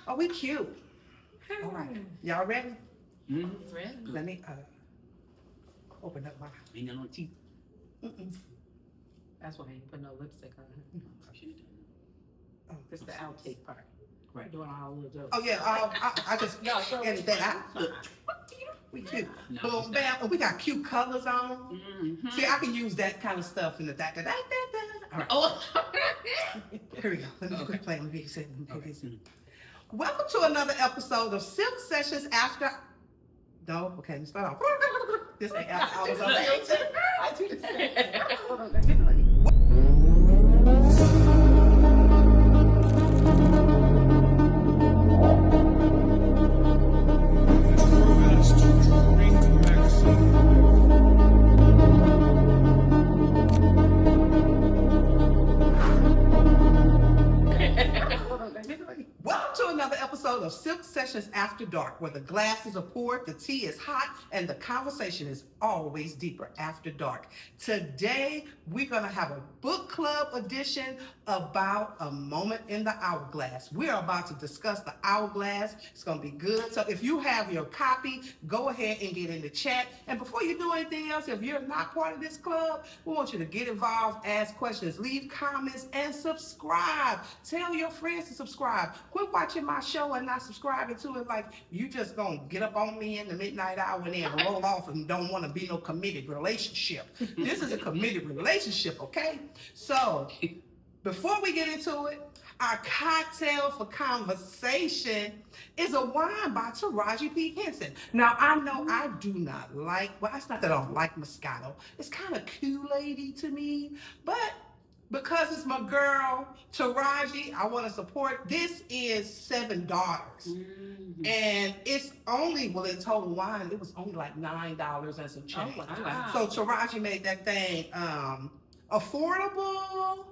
Oh, we cute. All right. Y'all ready? Mm-hmm. Ready. Let me open up my. Ain't got no teeth. Mm-mm. That's why I ain't put no lipstick on it. Oh, It's the outtake part. Right. Doing all the jokes. Oh yeah. I just No, so anything. We cute. Boom, bam. And we got cute colors on. Mm-hmm. See, I can use that kind of stuff in the da. All right. Oh. Here we go. Let me quit playing with these. Okay. Welcome to another episode of Silk Sessions After. No, okay, let's start off. This ain't after hours. I do the same. Welcome to another episode of Silk Sessions After Dark, where the glasses are poured, the tea is hot, and the conversation is always deeper after dark. Today, we're going to have a book club edition about A Moment in the Hourglass. We're about to discuss the Hourglass. It's going to be good. So if you have your copy, go ahead and get in the chat. And before you do anything else, if you're not part of this club, we want you to get involved, ask questions, leave comments, and subscribe. Tell your friends to subscribe. Quit watching my show and not subscribing to it like you just gonna get up on me in the midnight hour and then roll off and don't want to be no committed relationship. This is a committed relationship, okay? So before we get into it, our cocktail for conversation is a wine by Taraji P. Henson. Now, I know I do not like, well, it's not that I don't like Moscato. It's kind of Kool-Aid-y to me, but because it's my girl, Taraji, I want to support. This is $7. Mm-hmm. And it's only, well, in total wine, it was only like $9 and some change. Oh, wow. So Taraji made that thing affordable,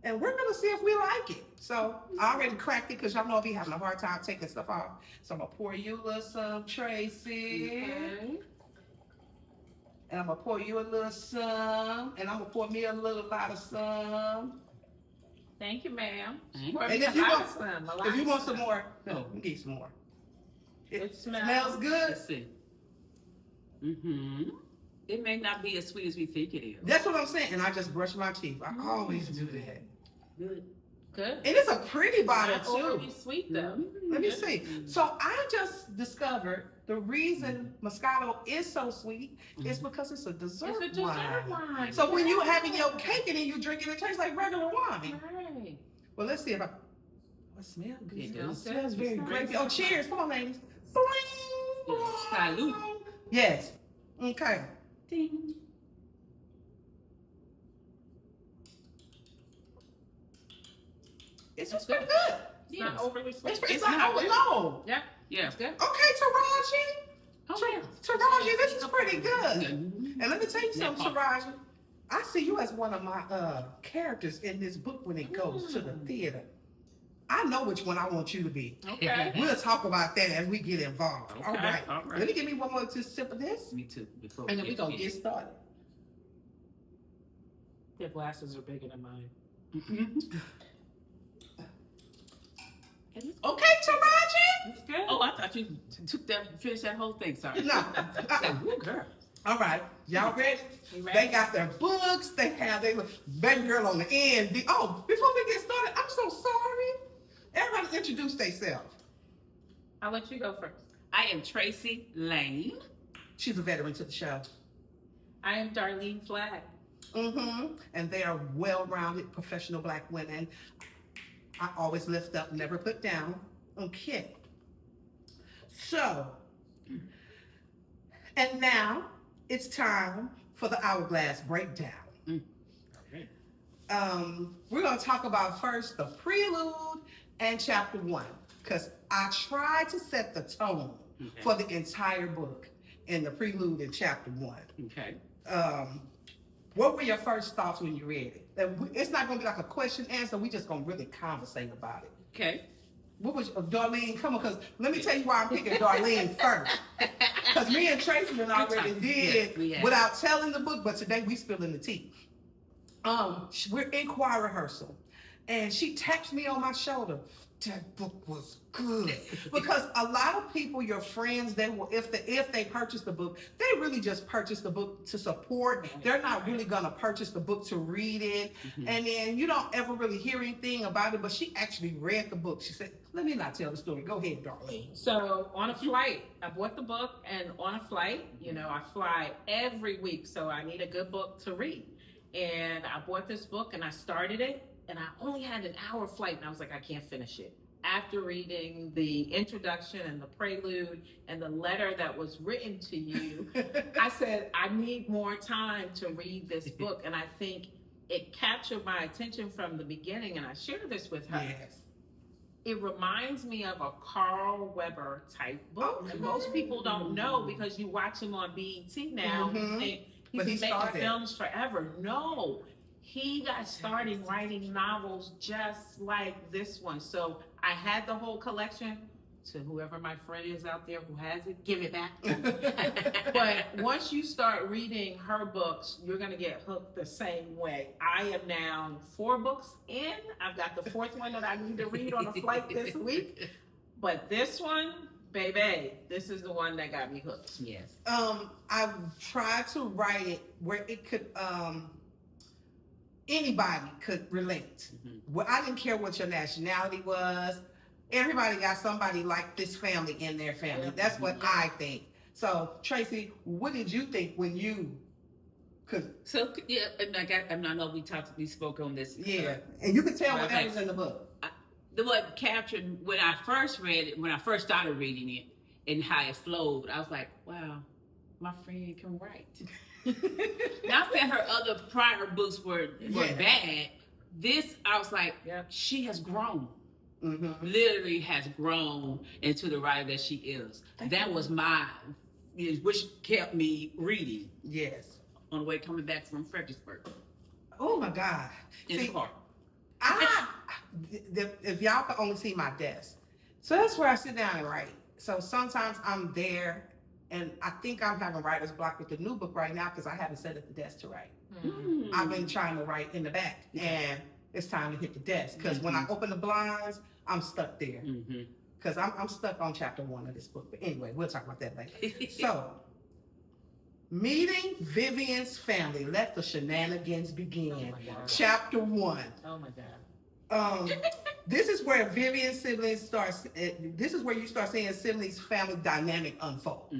and we're gonna see if we like it. So I already cracked it because y'all know I'll be having a hard time taking stuff off. So I'm gonna pour you a little some, Tracy. Okay. And I'm gonna pour you a little some, and I'm gonna pour me a little lot of some. Thank you, ma'am. Thank you. And if you want some more, no, we need some more. It Smells good. Let's see. Mm-hmm. It may not be as sweet as we think it is. That's what I'm saying. And I just brush my teeth. I always do that. Good. Good. And it's a pretty bottle Not too. overly sweet though. Let me see. So I just discovered the reason Moscato is so sweet is because it's a dessert It's a dessert wine. So when you're having your cake and then you drink it, it tastes like regular wine. Right. Well, let's see if I. It smells good. It It does. smells very It great. smells Oh, cheers. Come on, ladies. Bling. Salute. Yes. Okay. Ding. It's just pretty good. It's not overly sweet. It's not over. No. Yeah. Yeah. It's good. Okay, Taraji. Taraji, this is pretty good. Mm-hmm. And let me tell you something, Yeah. Taraji. I see you as one of my characters in this book when it goes to the theater. I know which one I want you to be. Okay. We'll talk about that as we get involved. Okay, All right. all right. Let me give me one more just sip of this. Me too. Before And then we're going to get started. Their glasses are bigger than mine. Mm-hmm. Okay, Taraji. It's good. Oh, I thought you finished that whole thing. Sorry. No. Ooh, girl. All right. Y'all ready? You ready? They got their books. They have their baby girl on the end. Oh, before we get started, I'm so sorry. Everybody introduce themselves. I'll let you go first. I am Tracy Lane. She's a veteran to the show. I am Darlene Flagg. And they are well-rounded professional Black women. I always lift up, never put down. Okay. So, and now it's time for the Hourglass breakdown. Okay. We're going to talk about first the prelude and chapter 1, because I tried to set the tone for the entire book in the prelude in chapter 1. Okay. What were your first thoughts when you read it? It's not going to be like a question answer. We just going to really conversate about it. Okay. What was Darlene? Come on, because let me tell you why I'm picking Darlene first. Because me and Tracy already did without telling the book, but today we spilling the tea. We're in choir rehearsal, and she taps me on my shoulder. that book was good. Because a lot of people, your friends, they will, if they purchase the book, they really just purchase the book to support. They're not really gonna purchase the book to read it. And then you don't ever really hear anything about it, but she actually read the book. She said, let me not tell the story. Go ahead, Darlene. So on a flight, I bought the book, and on a flight, I fly every week, so I need a good book to read. And I bought this book, and I started it, and I only had an hour flight, and I was like, I can't finish it. After reading the introduction and the prelude and the letter that was written to you, I said, I need more time to read this book. And I think it captured my attention from the beginning, and I shared this with her. Yes. It reminds me of a Carl Weber type book. Okay. And most people don't know because you watch him on BET now. You think But he he's been making started. films forever. No, he got started writing novels just like this one. So I had the whole collection. To whoever my friend is out there who has it, give it back. But once you start reading her books, you're going to get hooked the same way. I am now 4 books in. I've got the 4th one that I need to read on a flight this week. But this one, baby, this is the one that got me hooked. Yes. I've tried to write it where it could, anybody could relate. Well, I didn't care what your nationality was. Everybody got somebody like this family in their family. That's what I think. So, Tracy, what did you think when you could? So yeah, and I know we spoke on this. Yeah, and you could tell Right, whatever's in the book. The what captured when I first read it, when I first started reading it, and how it flowed, I was like, wow, my friend can write. Not that her other prior books were bad. This, I was like, she has grown. Literally has grown into the writer that she is. That was which kept me reading. Yes. On the way coming back from Fredericksburg. Oh my God. In the car. If y'all could only see my desk. So that's where I sit down and write. So sometimes I'm there, and I think I'm having writer's block with the new book right now because I haven't sat at the desk to write. I've been trying to write in the back, and it's time to hit the desk because when I open the blinds, I'm stuck there because I'm stuck on chapter 1 of this book. But anyway, we'll talk about that later. So, meeting Vivian's family. Let the shenanigans begin. Chapter 1. Oh my God. This is where Vivian's siblings starts. This is where you start seeing siblings' family dynamic unfold.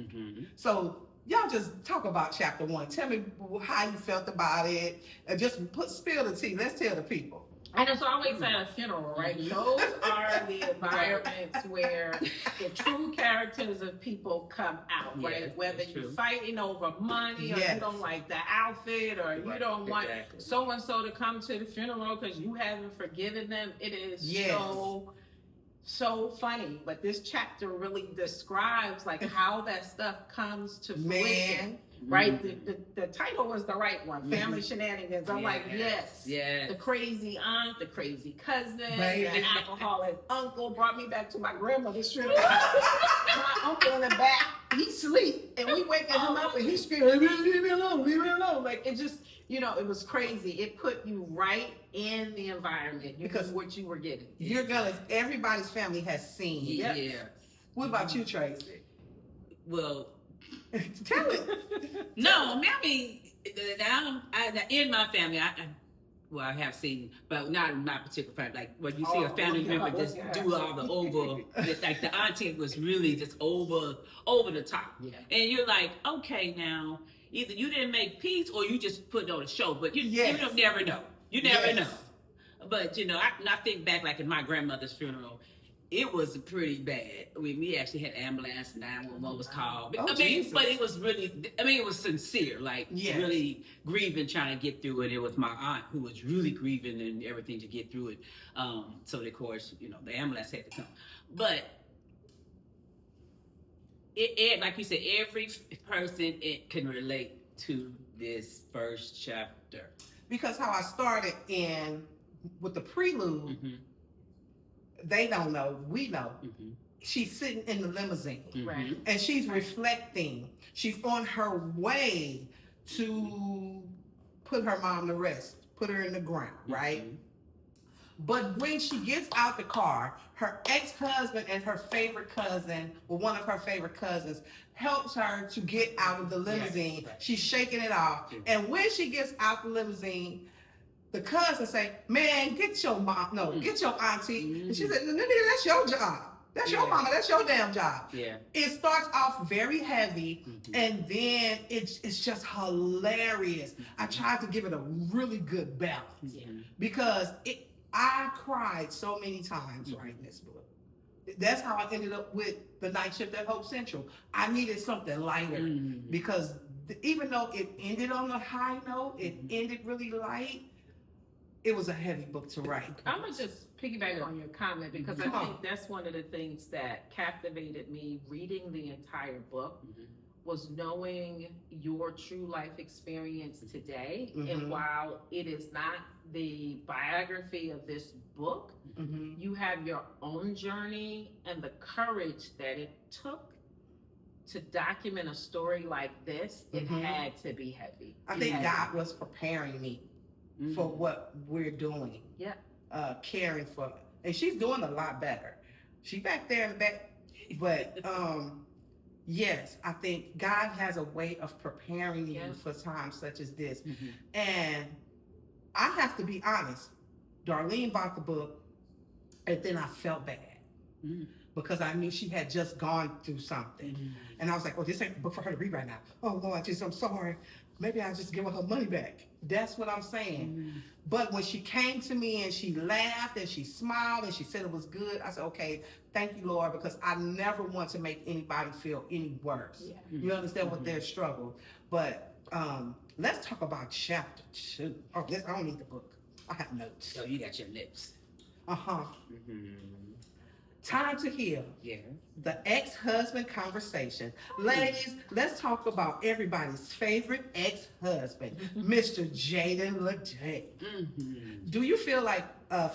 So y'all just talk about chapter 1. Tell me how you felt about it. And just spill the tea. Let's tell the people. And it's always at a funeral, right? Those are the environments where the true characters of people come out, right? Whether you're fighting over money, or you don't like the outfit, or you don't want so-and-so to come to the funeral because you haven't forgiven them. It is so funny. But this chapter really describes like how that stuff comes to fruition. Right, the title was the right one, Family Shenanigans. I'm like, yes, the crazy aunt, the crazy cousin, the alcoholic uncle brought me back to my grandmother's funeral. My uncle in the back, he sleep, and we waking him up, and he's screaming, leave me alone, leave me alone. Like, it just, it was crazy. It put you right in the environment because what you were getting. Everybody's family has seen. What about you, Tracy? Well, tell it. No, I mean, in my family, I have seen, but not in my particular family. Like when you see a family member just do all the over, like the auntie was really just over the top, and you're like, okay, now either you didn't make peace or you just put on a show, but you don't never know. You never know. But I think back like in my grandmother's funeral. It was pretty bad. I mean, we actually had ambulance, 911 was called. But it was really, it was sincere, like really grieving, trying to get through it. It was my aunt who was really grieving and everything to get through it. So, of course, the ambulance had to come. But, it like you said, every person can relate to this first chapter. Because how I started with the prelude, they don't know, we know. She's sitting in the limousine, Right. and she's reflecting. She's on her way to put her mom to rest, put her in the ground, right? But when she gets out the car, her ex-husband and her favorite cousin, or one of her favorite cousins, helps her to get out of the limousine. Yes. She's shaking it off. And when she gets out the limousine, the cousin say, man, get your mom, get your auntie. And she said, nigga, that's your job. That's your mama. That's your damn job. Yeah. It starts off very heavy, and then it's just hilarious. I tried to give it a really good balance because I cried so many times writing this book. That's how I ended up with The Night Shift at Hope Central. I needed something lighter because even though it ended on a high note, it ended really light. It was a heavy book to write. I'm gonna just piggyback on your comment because I think that's one of the things that captivated me reading the entire book was knowing your true life experience today. And while it is not the biography of this book, you have your own journey and the courage that it took to document a story like this. It had to be heavy. I think God was preparing me for what we're doing. Yeah. Caring for, and she's doing a lot better. She back there in the back, but yes, I think God has a way of preparing you for times such as this. And I have to be honest, Darlene bought the book and then I felt bad because I knew she had just gone through something. And I was like, oh, this ain't the book for her to read right now. Oh Lord, I'm sorry. Maybe I'll just give her money back. That's what I'm saying. But when she came to me and she laughed and she smiled and she said it was good, I said, okay, thank you, Lord, because I never want to make anybody feel any worse. You understand what their struggle. But let's talk about chapter 2. Oh, I don't need the book. I have notes. Oh, you got your lips. Time to Heal. Yeah. The ex-husband conversation. Ladies, let's talk about everybody's favorite ex-husband, Mr. Jaden LeDay. Do you feel like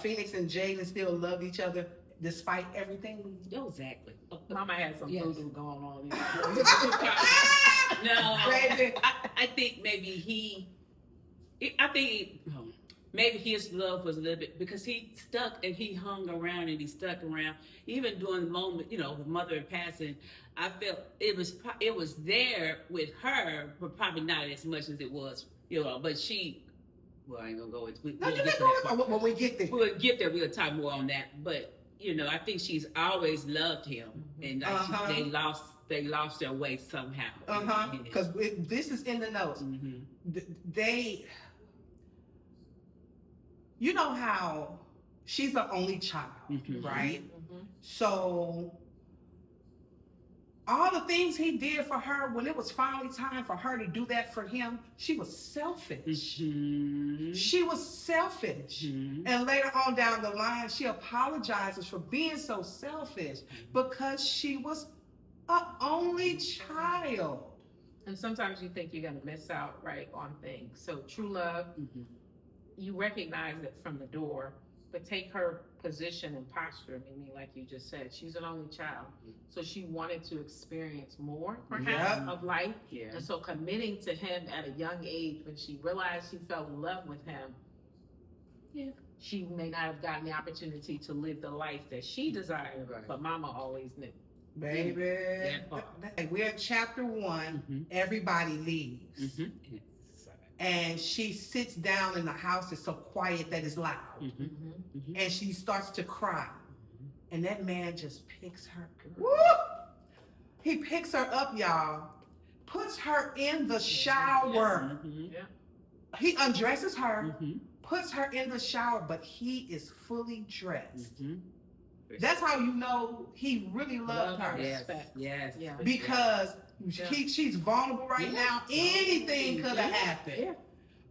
Phoenix and Jaden still love each other despite everything? Exactly. Mama had some voodoo going on. No, baby. I think maybe maybe his love was a little bit, because he stuck and he hung around and he stuck around. Even during the moment, the mother passing, I felt it was there with her, but probably not as much as it was, but she, well, I ain't gonna go into it. When we get there. We'll get there, we'll talk more on that. But, I think she's always loved him. And they lost their way somehow. Because this is in the notes. You know how she's the only child, right? So all the things he did for her, when it was finally time for her to do that for him, she was selfish. She was selfish. And later on down the line, she apologizes for being so selfish because she was an only child. And sometimes you think you're going to miss out, right, on things. So true love, you recognize it from the door, but take her position and posture, meaning like you just said, she's an only child. So she wanted to experience more, perhaps, of life. And so committing to him at a young age, when she realized she fell in love with him, she may not have gotten the opportunity to live the life that she desired, but Mama always knew. Baby. We're at chapter 1, everybody leaves. And she sits down in the house. It's so quiet that it's loud. And she starts to cry. And that man just picks her up. He picks her up, y'all. Puts her in the shower. He undresses her, puts her in the shower, but he is fully dressed. That's how you know he really loved her. Yes. Because she's vulnerable right now. Anything could have happened.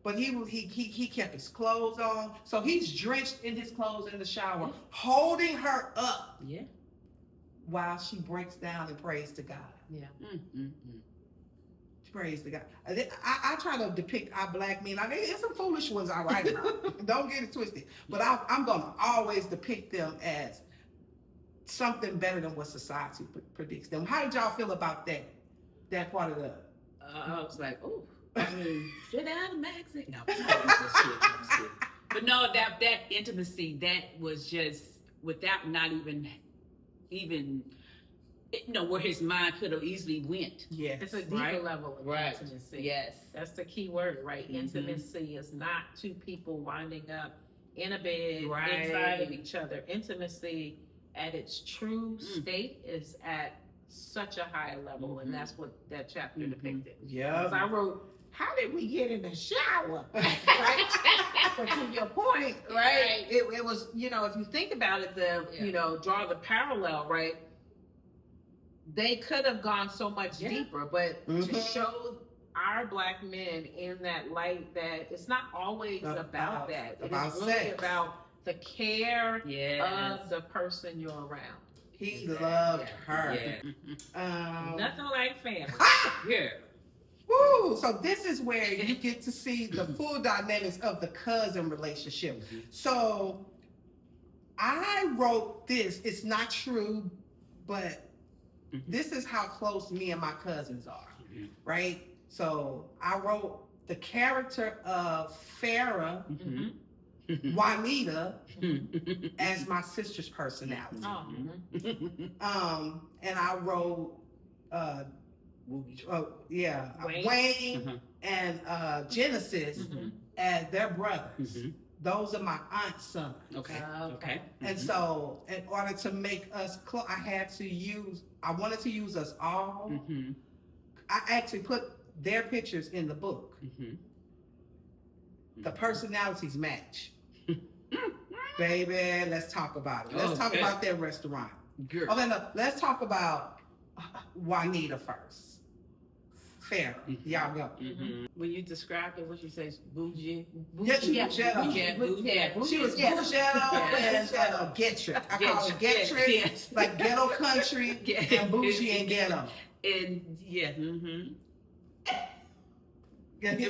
But he kept his clothes on. So he's drenched in his clothes in the shower, holding her up while she breaks down and prays to God. Praise to God. I try to depict our black men. There's some foolish ones I write about. Don't get it twisted. But I'm going to always depict them as something better than what society predicts them. How did y'all feel about that part of the... I was like, oh, straight out of Mexico. No, I'm just kidding. But no, that intimacy, that was just without not even where his mind could have easily went. Yes. It's a deeper level of intimacy. Yes. That's the key word, right? Intimacy is not two people winding up in a bed inside of each other. Intimacy at its true state is at such a high level, and that's what that chapter depicted. Yeah. Because I wrote, how did we get in the shower? Right? But to your point, right? It was, if you think about it, draw the parallel, right? They could have gone so much deeper, but to show our Black men in that light, that it's not always about that. It is really about the care of the person you're around. He loved her. Yeah. Nothing like family. Yeah. Woo! So this is where you get to see the full dynamics of the cousin relationship. So I wrote this. It's not true, but this is how close me and my cousins are, right? So I wrote the character of Farrah, Juanita, as my sister's personality. And I wrote, Wayne and Genesis as their brothers. Those are my aunt's sons. Okay. And so, in order to make us close, I wanted to use us all. I actually put their pictures in the book. The personalities match. Baby, let's talk about it. Let's talk about their restaurant. Girl. Okay, no, let's talk about Juanita first. Farrah, y'all go. When you described it, what you say? Bougie? Yeah, she was Bougetto and Getrick. I call it Getrick, like ghetto country, and bougie and ghetto. And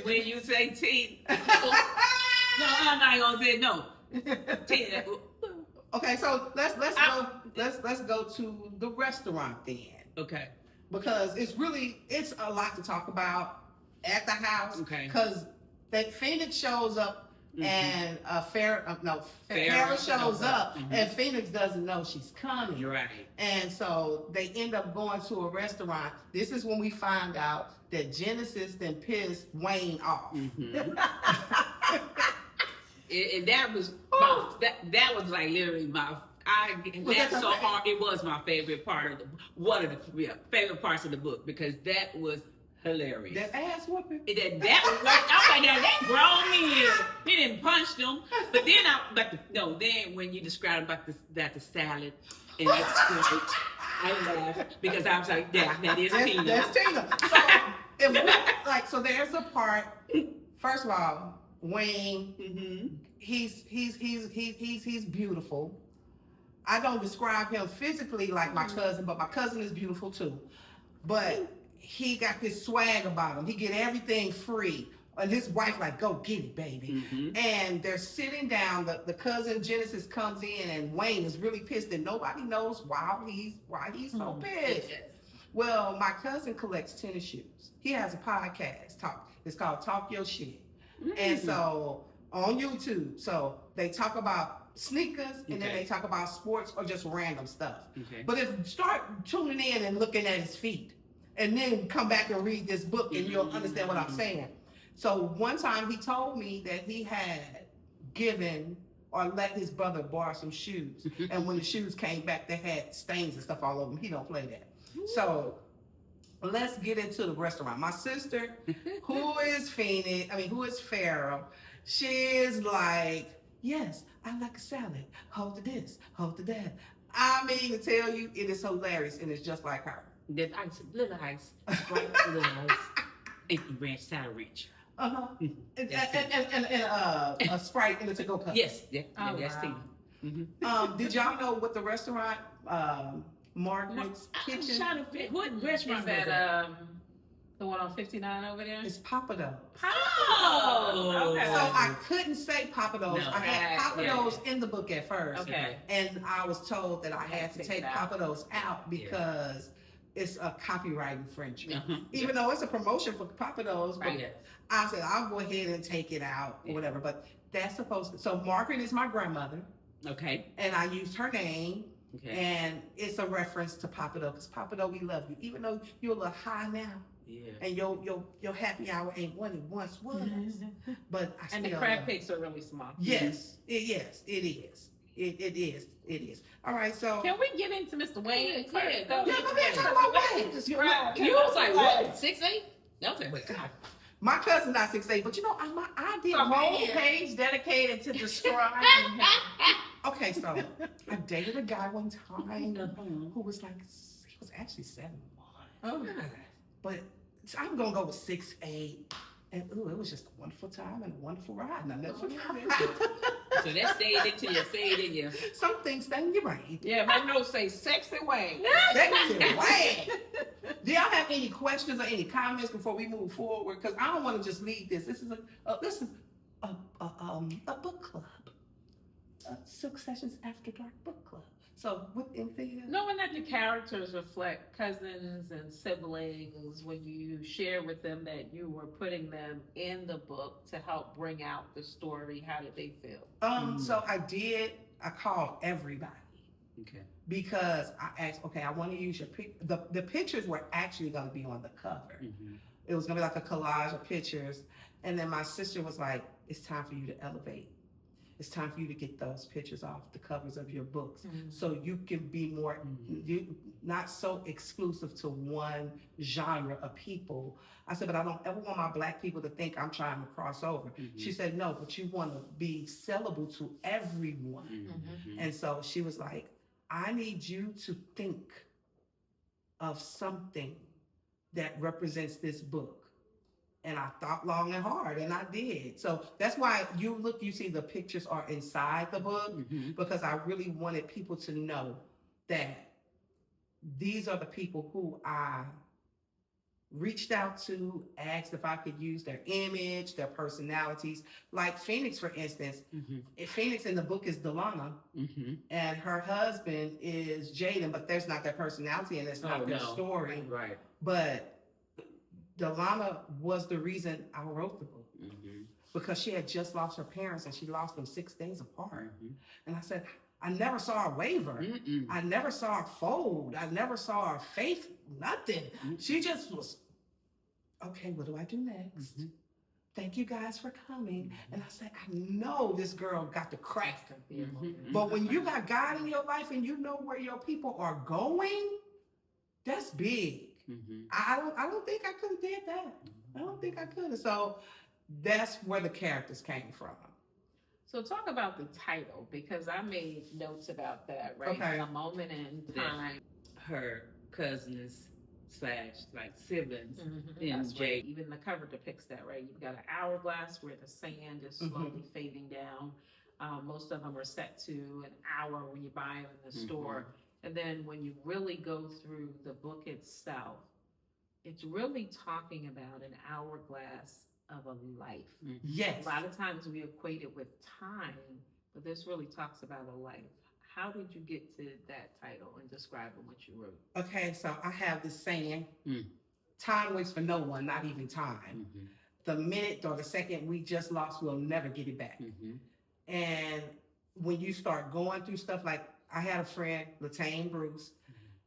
when you say tea, no, I'm not gonna say no. Tea. Okay, so let's go to the restaurant then. Okay. Because it's a lot to talk about at the house. Okay. Because that Phoenix shows up and Farrah shows up and Phoenix doesn't know she's coming. You're right. And so they end up going to a restaurant. This is when we find out that Genesis then pissed Wayne off. And that was that was like literally that's so hard. It was my favorite part of one of the favorite parts of the book, because that was hilarious. That ass whooping. That was like, I'm like, that grown man. He didn't punch them, but then then when you described about the salad and I laughed because I was like, that is Tina. That's Tina. So there's a part. First of all, Wayne, he's beautiful. I don't describe him physically like my cousin, but my cousin is beautiful too. But he got this swag about him. He get everything free. And his wife like, go get it, baby. And they're sitting down. The cousin Genesis comes in, and Wayne is really pissed, and nobody knows why he's so pissed. Well, my cousin collects tennis shoes. He has a podcast. It's called Talk Your Shit. And so on YouTube, so they talk about sneakers, and then they talk about sports or just random stuff. But if you start tuning in and looking at his feet, and then come back and read this book, and you'll understand what I'm saying. So one time he told me that he had given or let his brother borrow some shoes, and when the shoes came back, they had stains and stuff all over them. He don't play that. So let's get into the restaurant. My sister, who is Farrah, she is like, yes, I like a salad. Hold to this, hold to that. I mean to tell you, it is hilarious, and it's just like her. Then little ice, right? Little ice, and ranch, sour ranch. And a Sprite in a to-go cup. Yes, that's Tina. Did y'all know what the restaurant, Margaret's Kitchen? What restaurant is that? The one on 59 over there? It's Papados. Oh, okay. So I couldn't say Papados. No. I had Papados in the book at first. Okay. And I was told that I had to take Papados out because it's a copyright infringement. Even though it's a promotion for Papados, but I said I'll go ahead and take it out or whatever. But that's supposed to. So Margaret is my grandmother. Okay. And I used her name. Okay. And it's a reference to Papa Doe, because Papa Doe, we love you, even though you're a little high now. Yeah. And your happy hour ain't what it once was. But I still and the crab cakes are really small. Yes, it is. It is. All right, so can we get into Mr. Wayne? Go ahead. Go ahead, talk about Wayne. You was like, what? 6'8"? That was like, wait, God. My cousin not 6'8", but you know, I did a whole man. page dedicated to describing him. Okay, so I dated a guy one time who was like, he was actually 7'1". Oh. But I'm gonna go with 6'8". And ooh, it was just a wonderful time and a wonderful ride. And I never forgot. So that stayed in you. Some things stay in your brain. Yeah, my notes say sexy Wayne. Sexy Wayne. Do y'all have any questions or any comments before we move forward? Because I don't want to just leave this. This is a book club. Silk Sessions After Dark book club. So with anything else? Knowing that the characters reflect cousins and siblings, when you share with them that you were putting them in the book to help bring out the story, how did they feel? So I called everybody. Okay. Because I asked, okay, I want to use your the pictures were actually going to be on the cover. Mm-hmm. It was going to be like a collage of pictures. And then my sister was like, it's time for you to elevate. It's time for you to get those pictures off the covers of your books, so you can be more, not so exclusive to one genre of people. I said, but I don't ever want my Black people to think I'm trying to cross over. She said, no, but you want to be sellable to everyone. And so she was like, I need you to think of something that represents this book. And I thought long and hard, and I did. So that's why you see the pictures are inside the book, because I really wanted people to know that these are the people who I reached out to, asked if I could use their image, their personalities. Like Phoenix, for instance. Phoenix in the book is Delana, and her husband is Jaden, but there's not their personality and it's not their story. Right. But Delana was the reason I wrote the book, because she had just lost her parents and she lost them 6 days apart. And I said, I never saw her waver. I never saw her fold. I never saw her faith, nothing. She just was, okay, what do I do next? Thank you guys for coming. And I said, I know this girl got the crack. But when you got God in your life and you know where your people are going, that's big. I don't think I could have did that. I don't think I could have. So that's where the characters came from. So talk about the title, because I made notes about that, right? Okay. A moment in time. Her cousins / like siblings in That's Jay. right. Even the cover depicts that, right? You've got an hourglass where the sand is slowly fading down. Most of them are set to an hour when you buy them in the store. And then when you really go through the book itself, it's really talking about an hourglass of a life. Yes. A lot of times we equate it with time, but this really talks about a life. How did you get to that title and describing what you wrote? Okay, so I have this saying, time waits for no one, not even time. The minute or the second we just lost, we'll never get it back. And when you start going through stuff, like I had a friend, Latane Bruce,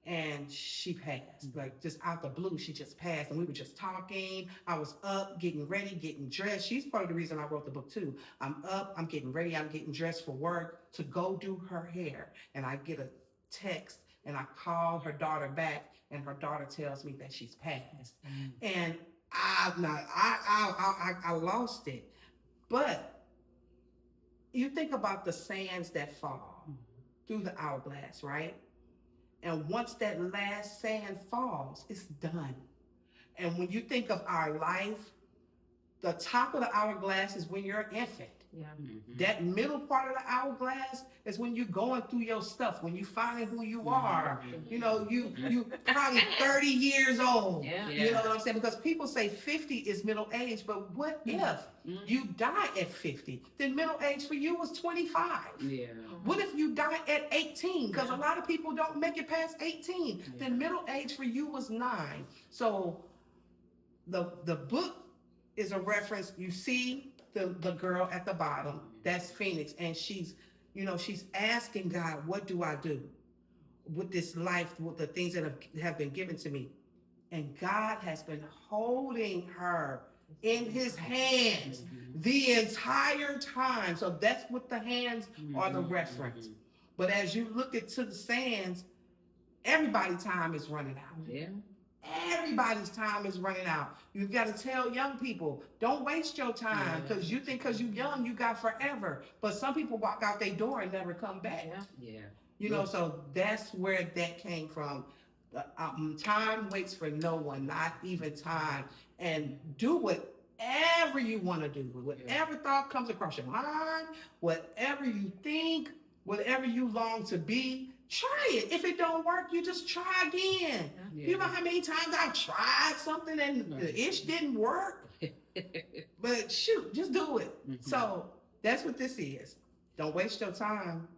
and she passed, like just out the blue, she just passed. And we were just talking. I was up, getting ready, getting dressed. She's part of the reason I wrote the book too. I'm up, I'm getting ready, I'm getting dressed for work to go do her hair. And I get a text and I call her daughter back and her daughter tells me that she's passed. And I lost it. But you think about the sands that fall through the hourglass, right? And once that last sand falls, it's done. And when you think of our life, the top of the hourglass is when you're an infant. Yeah. That middle part of the hourglass is when you're going through your stuff, when you find who you are. You know, you probably 30 years old. You know what I'm saying? Because people say 50 is middle age, but what if you die at 50? Then middle age for you was 25. What if you die at 18? Because a lot of people don't make it past 18. Then middle age for you was 9. So the book is a reference. You see the girl at the bottom, That's Phoenix. And she's, she's asking God, what do I do with this life, with the things that have been given to me? And God has been holding her in his hands the entire time. So that's what the hands are the reference. But as you look into the sands, everybody's time is running out. Yeah. Everybody's time is running out. You've got to tell young people, don't waste your time because you think because you're young, you got forever. But some people walk out their door and never come back. Yeah. So that's where that came from. Time waits for no one, not even time. And do whatever you want to do. Whatever thought comes across your mind, whatever you think, whatever you long to be, try it. If it don't work, you just try again. Yeah. You know how many times I've tried something and the ish didn't work? But shoot, just do it. So that's what this is. Don't waste your time.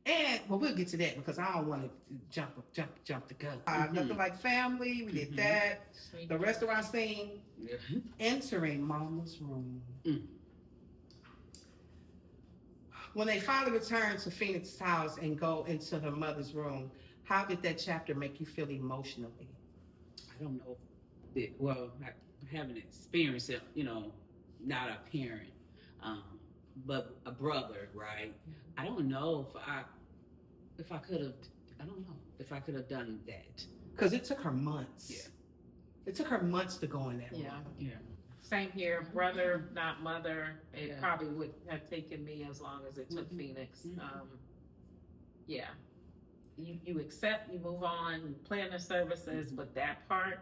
And we'll get to that because I don't want to jump the gun. Nothing like family. We did that. The restaurant scene. Entering Mama's room. When they finally return to Phoenix's house and go into her mother's room, how did that chapter make you feel emotionally? I don't know. I haven't experienced it, not a parent, but a brother, right? I don't know if I could have. I don't know if I could have done that. Because it took her months. Yeah. It took her months to go in that room. Yeah. Same here, brother, not mother. It probably would have taken me as long as it took Phoenix. You accept, you move on, you plan the services, but that part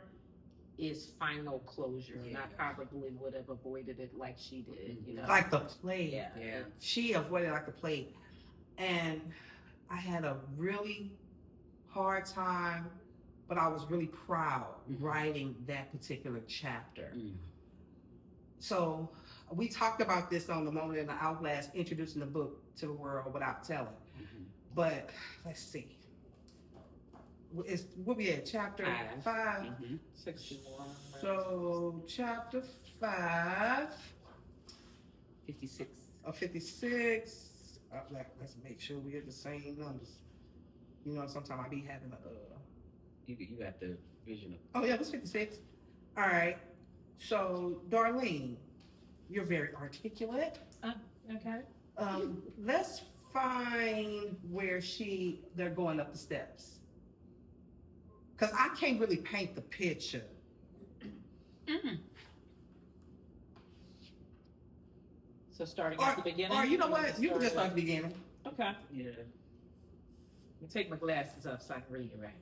is final closure. And I probably would have avoided it like she did, Like the plague. Yeah. She avoided like the plague. And I had a really hard time, but I was really proud writing that particular chapter. So we talked about this on the Momma and the Hourglass, introducing the book to the world without telling. But let's see. We'll be at chapter 5. 61. So chapter 5. 56. 56. Let's make sure we get the same numbers. Sometimes I be having You got the vision of. Oh yeah, it was 56. All right. So Darlene, you're very articulate. Okay. Let's find where they're going up the steps. Because I can't really paint the picture. So starting at the beginning? Or you know what? You can just start at the beginning. Okay. Yeah. Let me take my glasses off so I can read it right.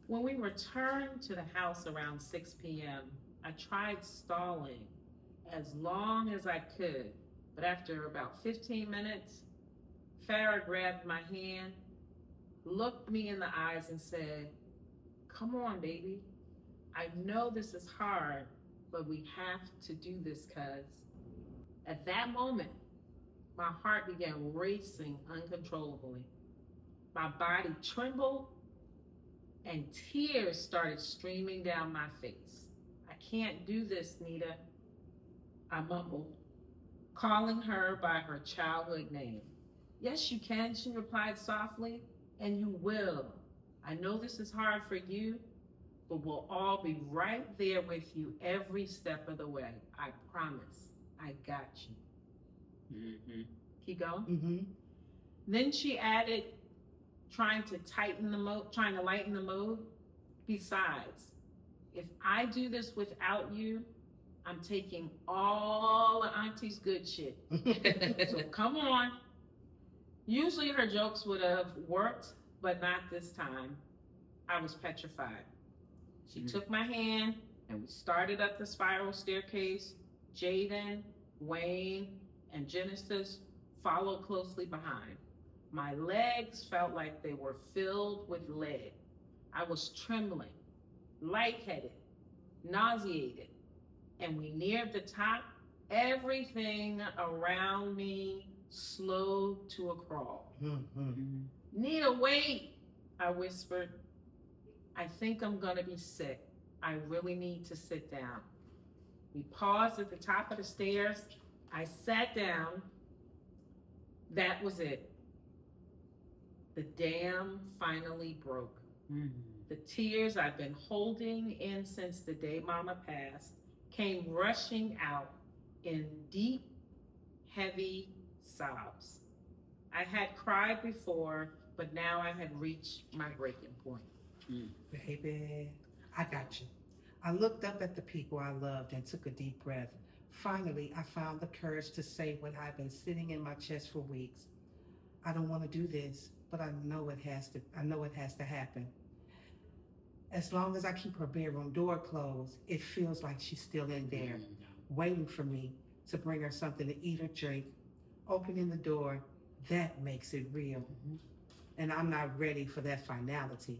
When we returned to the house around 6 p.m., I tried stalling as long as I could, but after about 15 minutes, Farrah grabbed my hand, looked me in the eyes and said, "Come on, baby. I know this is hard, but we have to do this, cuz." At that moment, my heart began racing uncontrollably. My body trembled and tears started streaming down my face. "I can't do this, Nita," I mumbled, calling her by her childhood name. "Yes, you can," she replied softly, "and you will. I know this is hard for you, but we'll all be right there with you every step of the way. I promise. I got you." Keep going. Then she added, trying to lighten the mood. "Besides, if I do this without you, I'm taking all of Auntie's good shit. So come on." Usually her jokes would have worked, but not this time. I was petrified. She took my hand and we started up the spiral staircase. Jaden, Wayne, and Genesis followed closely behind. My legs felt like they were filled with lead. I was trembling, lightheaded, nauseated, and we neared the top. Everything around me slowed to a crawl. "Nita, wait," I whispered. "I think I'm gonna be sick. I really need to sit down." We paused at the top of the stairs. I sat down. That was it. The dam finally broke. Mm-hmm. The tears I've been holding in since the day Mama passed came rushing out in deep, heavy sobs. I had cried before, but now I had reached my breaking point. Baby, I got you. I looked up at the people I loved and took a deep breath. Finally, I found the courage to say what I've been sitting in my chest for weeks. I don't want to do this, but I know it has to happen. As long as I keep her bedroom door closed, it feels like she's still in there, waiting for me to bring her something to eat or drink. Opening the door, that makes it real. And I'm not ready for that finality.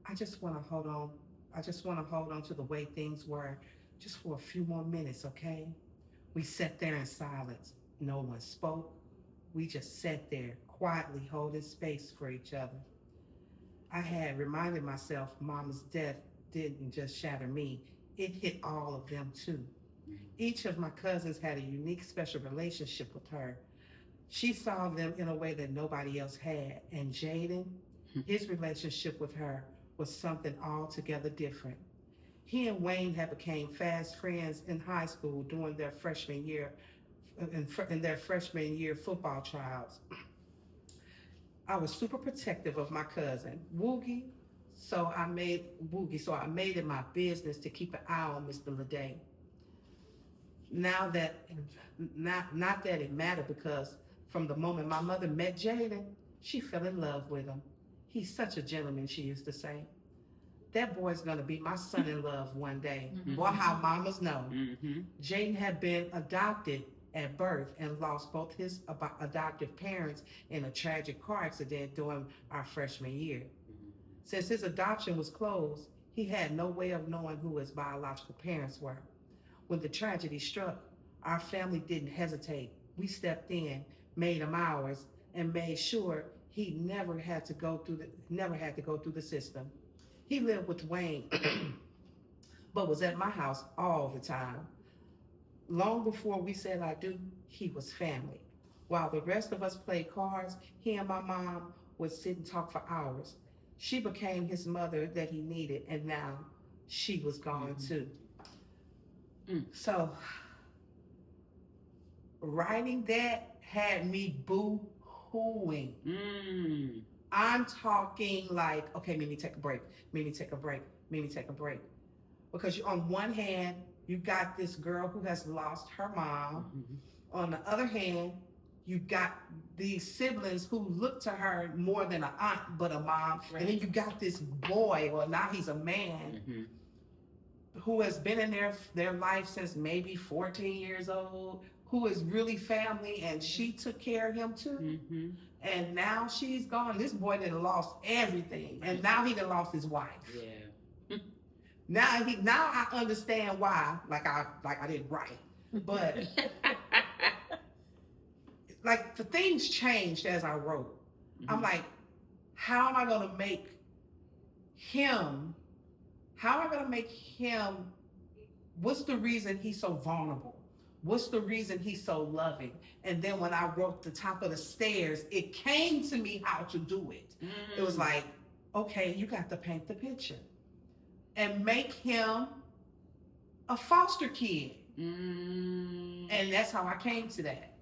I just want to hold on. I just want to hold on to the way things were just for a few more minutes, okay? We sat there in silence. No one spoke. We just sat there, quietly holding space for each other. I had reminded myself Mama's death didn't just shatter me, it hit all of them too. Each of my cousins had a unique, special relationship with her. She saw them in a way that nobody else had. And Jaden, his relationship with her was something altogether different. He and Wayne had become fast friends in high school during their freshman year, in their freshman year football trials. I was super protective of my cousin, Woogie, so I made it my business to keep an eye on Mr. Leday. Not that it mattered, because from the moment my mother met Jaden, she fell in love with him. He's such a gentleman, she used to say. That boy's gonna be my son-in-law one day. Boy, how mamas know. Jaden had been adopted at birth and lost both his adoptive parents in a tragic car accident during our freshman year. Since his adoption was closed, he had no way of knowing who his biological parents were. When the tragedy struck, our family didn't hesitate. We stepped in, made him ours, and made sure he never had to go through the system. He lived with Wayne, but was at my house all the time. Long before we said I do, he was family. While the rest of us played cards, he and my mom would sit and talk for hours. She became his mother that he needed, and now she was gone too. So, writing that had me boo-hooing. I'm talking like, okay, Mimi, take a break. Because on one hand, you got this girl who has lost her mom. On the other hand, you got these siblings who look to her more than an aunt, but a mom. Right. And then you got this boy, well, now he's a man, who has been in their life since maybe 14 years old, who is really family, and she took care of him too. And now she's gone. This boy done lost everything, and now he done lost his wife. Yeah. Now I understand why. Like I didn't write, but like the things changed as I wrote. I'm like, how am I gonna make him? What's the reason he's so vulnerable? What's the reason he's so loving? And then when I wrote The Top of the Stairs, it came to me how to do it. It was like, okay, you got to paint the picture and make him a foster kid. And that's how I came to that.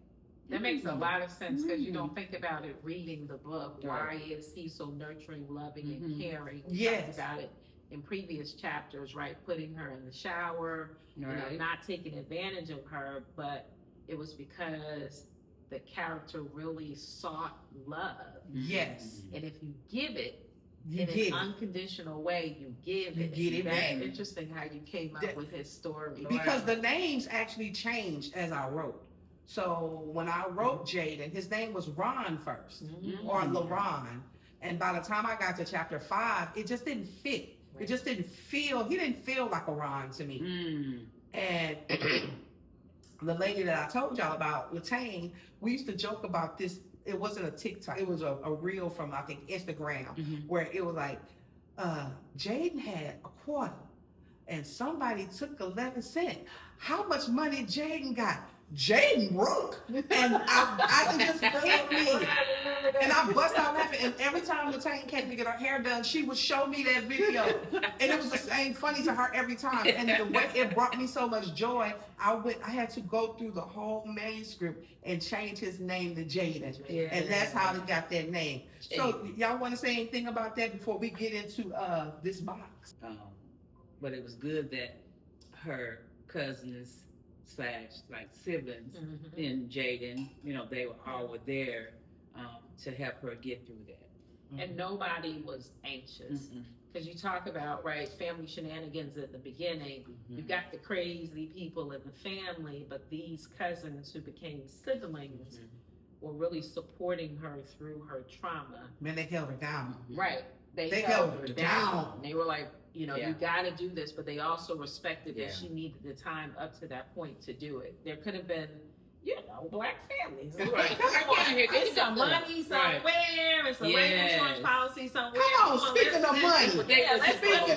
That makes a lot of sense, because you don't think about it reading the book. Why is he so nurturing, loving, and caring? We talked about it in previous chapters, right? Putting her in the shower, you know, not taking advantage of her, but it was because the character really sought love. Yes. And if you give it in an unconditional way, you give it. You get it back. That's interesting how you came up with his story. Because the names actually changed as I wrote. So when I wrote Jaden, his name was Ron first, or LaRon. And by the time I got to chapter 5, it just didn't fit. It just didn't feel, he didn't feel like a Ron to me. And the lady that I told y'all about, Latane, we used to joke about this. It wasn't a TikTok, it was a reel from, I think, Instagram, where it was like, Jaden had a quarter and somebody took 11 cents. How much money Jaden got? Jaden broke. And I it just hit me. And I bust out laughing. And every time Latanya came to get her hair done, she would show me that video. And it was the same funny to her every time. And the way it brought me so much joy, I had to go through the whole manuscript and change his name to Jaden. Yeah. And that's how they got that name. So y'all want to say anything about that before we get into this box? But it was good that her cousins / like siblings and Jaden, they were all there to help her get through that. And nobody was anxious. Because you talk about, right, family shenanigans at the beginning. You got the crazy people in the family, but these cousins who became siblings were really supporting her through her trauma. Man, they held her down. Right. They held her down. They were like, you got to do this, but they also respected that she needed the time up to that point to do it. There could have been, Black families. Right. It's some money somewhere. It's a life insurance policy somewhere. Come on, speaking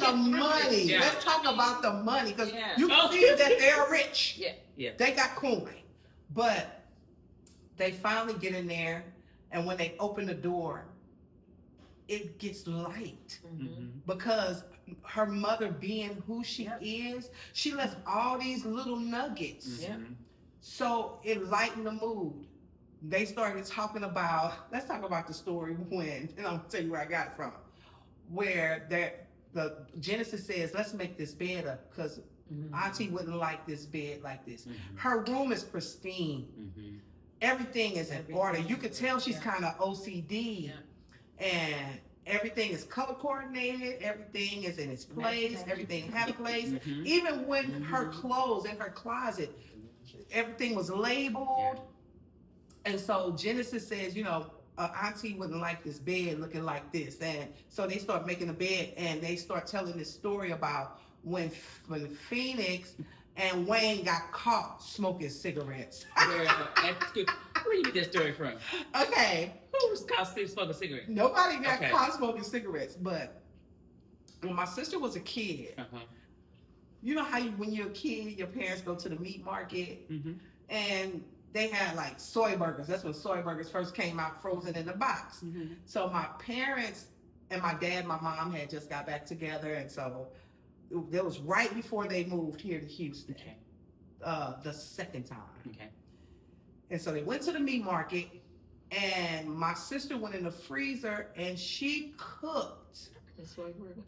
of money, let's talk about the money, because you can see that they're rich. Yeah. They got coin. But they finally get in there, and when they open the door, it gets light. Because her mother being who she is, she left all these little nuggets. So it lightened the mood. They started talking about, let's talk about the story when, and I'll tell you where I got it from, where the Genesis says, let's make this bed up, because Auntie wouldn't like this bed like this. Her room is pristine. Everything is in order. You could tell she's kind of OCD. And everything is color coordinated. Everything is in its place. Everything had a place. Even when her clothes in her closet, everything was labeled. And so Genesis says, Auntie wouldn't like this bed looking like this. And so they start making a bed, and they start telling this story about when Phoenix and Wayne got caught smoking cigarettes. That's good. Where you get that story from? Okay. Who was caught smoking cigarettes? Nobody got caught smoking cigarettes, but when my sister was a kid, you know how when you're a kid, your parents go to the meat market, and they had like soy burgers. That's when soy burgers first came out, frozen in the box. So my parents and my dad, my mom had just got back together, and so it was right before they moved here to Houston. The second time. And so they went to the meat market, and my sister went in the freezer and she cooked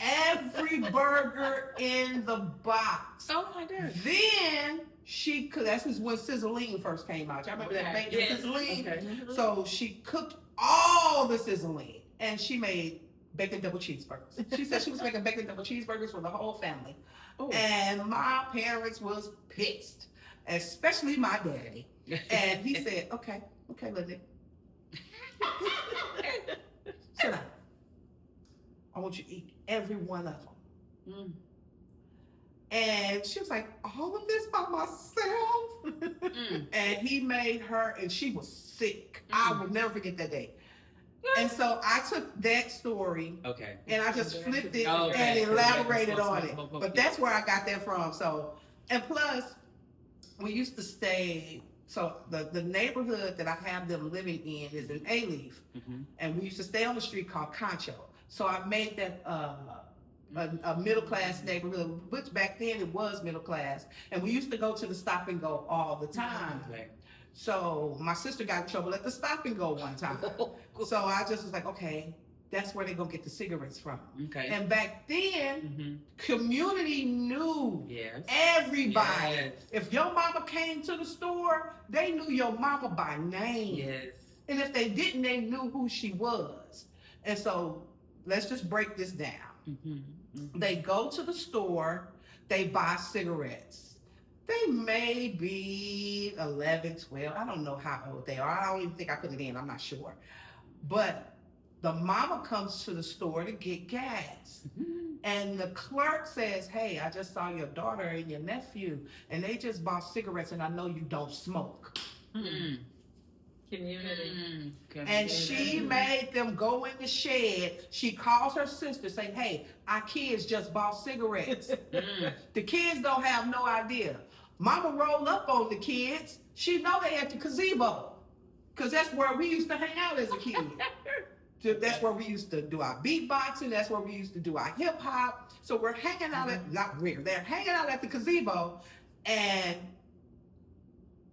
every burger in the box. Oh my God. Then she cooked, that's when sizzling first came out. Y'all remember that bacon sizzling? So she cooked all the sizzling, and she made bacon double cheeseburgers. She said she was making bacon double cheeseburgers for the whole family. And my parents was pissed, especially my daddy. And he said, okay, Linda. Sit down. I want you to eat every one of them. And she was like, all of this by myself? And he made her, and she was sick. I will never forget that day. And so I took that story and I just flipped it and elaborated on it. But that's where I got that from. So, and plus, we used to stay, so the neighborhood that I have them living in is in A-Leaf. And we used to stay on the street called Concho. So I made that a middle-class neighborhood, which back then it was middle class. And we used to go to the Stop and Go all the time. So my sister got in trouble at the Stop and Go one time. So I just was like, okay, that's where they're going to get the cigarettes from. And back then, community knew everybody. If your mama came to the store, they knew your mama by name. And if they didn't, they knew who she was. And so let's just break this down. They go to the store, they buy cigarettes. They may be 11, 12. I don't know how old they are. I don't even think I put it in. I'm not sure. But the mama comes to the store to get gas. And the clerk says, hey, I just saw your daughter and your nephew, and they just bought cigarettes, and I know you don't smoke. Community. And she made them go in the shed. She calls her sister, say, hey, our kids just bought cigarettes. The kids don't have no idea. Mama roll up on the kids. She know they at the gazebo. Because that's where we used to hang out as a kid. That's where we used to do our beatboxing. That's where we used to do our hip hop. So we're hanging out they're hanging out at the gazebo, and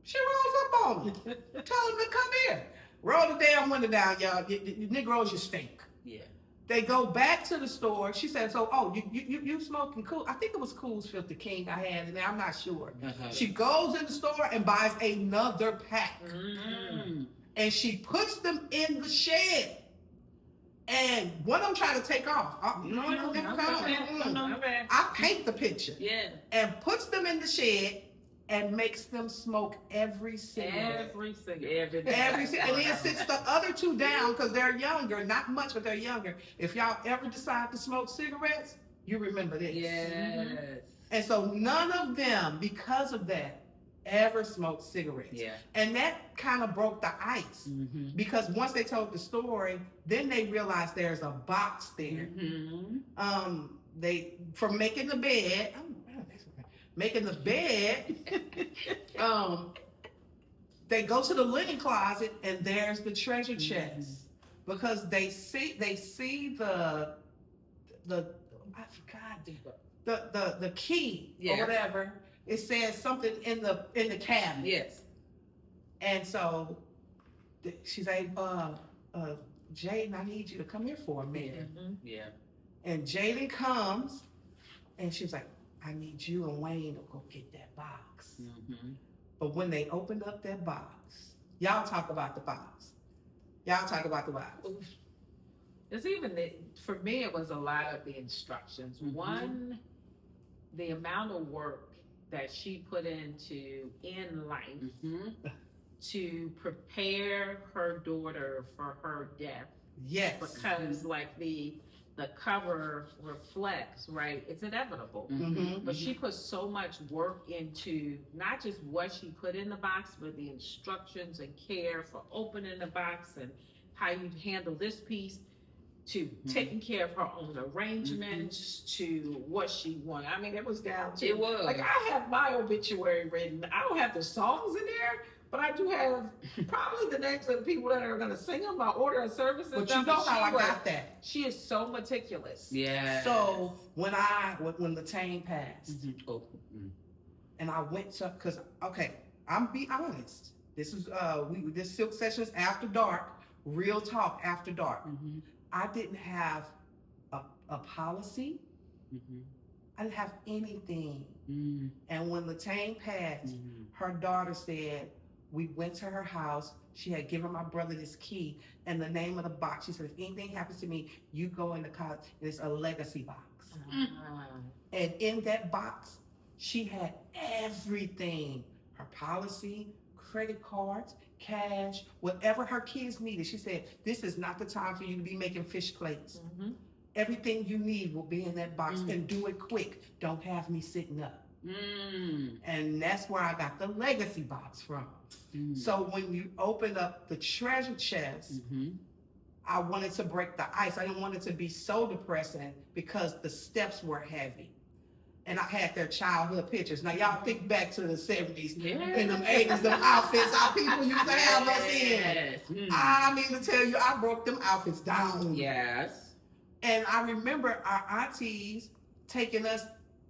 she rolls up on them, told them to come here. Roll the damn window down, y'all. You Negroes, you stink. Yeah. They go back to the store. She said, "So, oh, you smoking cool? I think it was Cool's Filter King I had in there. I'm not sure." She goes in the store and buys another pack, and she puts them in the shed. And one of them try to take off. I paint the picture. Yeah. And puts them in the shed and makes them smoke every cigarette. Every cigarette. And then sits the other two down because they're younger. Not much, but they're younger. If y'all ever decide to smoke cigarettes, you remember this. Yes. And so none of them, because of that, ever smoked cigarettes. Yeah. And that kind of broke the ice. Because once they told the story, then they realized there's a box there. They, from making the bed, they go to the linen closet and there's the treasure chest. Because they see the I forgot the key or whatever. It says something in the cabinet. Yes. And so she's like, Jaden, I need you to come here for a minute. Yeah. And Jaden comes, and she's like, I need you and Wayne to go get that box. But when they opened up that box, y'all talk about the box. It's even for me, it was a lot of the instructions. One, the amount of work that she put into in life to prepare her daughter for her death. Yes. Because like the cover reflects, right? It's inevitable. But she put so much work into not just what she put in the box, but the instructions and care for opening the box and how you handle this piece, to taking care of her own arrangements, to what she wanted. I mean, it was down to, it was. Like, I have my obituary written. I don't have the songs in there, but I do have probably the names of the people that are going to sing them, my order of service. But you know how I got that. She is so meticulous. Yeah. So when Latane passed, and I went to, because, okay, I'm be honest. This is, this Silk Sessions After Dark, real talk after dark. I didn't have a policy. I didn't have anything. And when Latane passed, her daughter said, we went to her house. She had given my brother this key and the name of the box. She said, if anything happens to me, you go in the closet. It's a legacy box. And in that box, she had everything. Her policy, credit cards, cash, whatever her kids needed. She said, this is not the time for you to be making fish plates. Everything you need will be in that box, and do it quick. Don't have me sitting up. And that's where I got the legacy box from. So when you open up the treasure chest, I wanted to break the ice. I didn't want it to be so depressing because the steps were heavy. And I had their childhood pictures. Now y'all think back to the 70s and them 80s, them outfits our people used to have us in. I mean to tell you, I broke them outfits down. Yes. And I remember our aunties taking us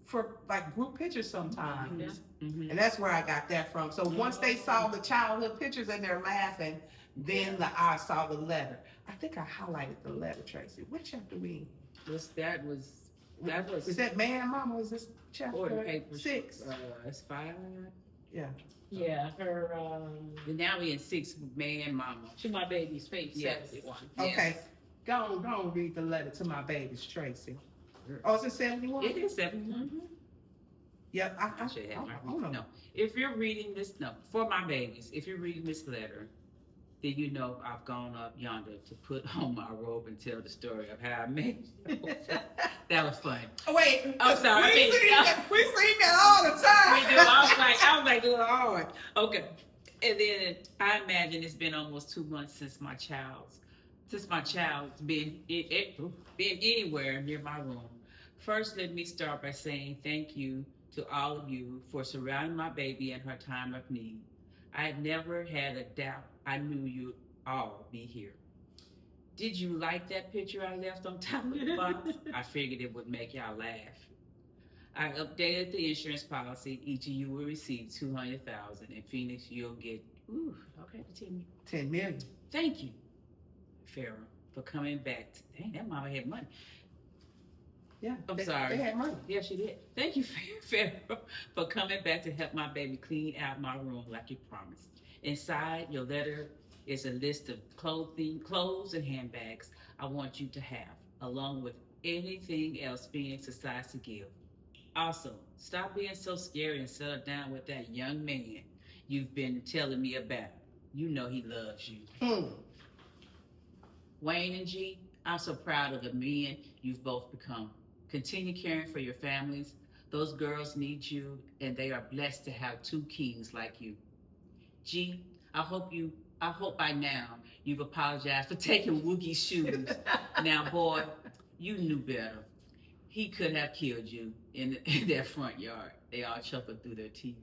for like group pictures sometimes. And that's where I got that from. So once they saw the childhood pictures and they're laughing, then I saw the letter. I think I highlighted the letter, Tracy. What chapter we? That was. Is that Man, Mama? Is this chapter 6? It's 5. Yeah. Yeah, her. Now we in 6, Man, Mama. To my baby's face. Yes. 71. Okay. Yes. Go on, read the letter to my babies, Tracy. Oh, is it 71? It is 71. Yeah, I should have don't know. No, if you're reading this, for my babies, if you're reading this letter, then you know I've gone up yonder to put on my robe and tell the story of how I made it. That was funny. Oh, wait. I'm sorry. We sing that all the time. We do. I was like, Lord. Okay. And then I imagine it's been almost 2 months since my child's been anywhere near my room. First, let me start by saying thank you to all of you for surrounding my baby in her time of need. I had never had a doubt I knew you'd all be here. Did you like that picture I left on top of the box? I figured it would make y'all laugh. I updated the insurance policy. Each of you will receive $200,000. In Phoenix, you'll get, okay, 10 million. Thank you, Pharaoh, for coming back. Dang, that mama had money. Yeah, I'm sorry. They had money. Yeah, she did. Thank you, Pharaoh, for coming back to help my baby clean out my room like you promised. Inside your letter is a list of clothes and handbags I want you to have, along with anything else Phoenix decides to give. Also, stop being so scary and settle down with that young man you've been telling me about. You know he loves you. Wayne and G, I'm so proud of the men you've both become. Continue caring for your families. Those girls need you, and they are blessed to have two kings like you. G, I hope by now you've apologized for taking Wookie's shoes. Now, boy, you knew better. He could have killed you in their front yard. They all chuckled through their tears.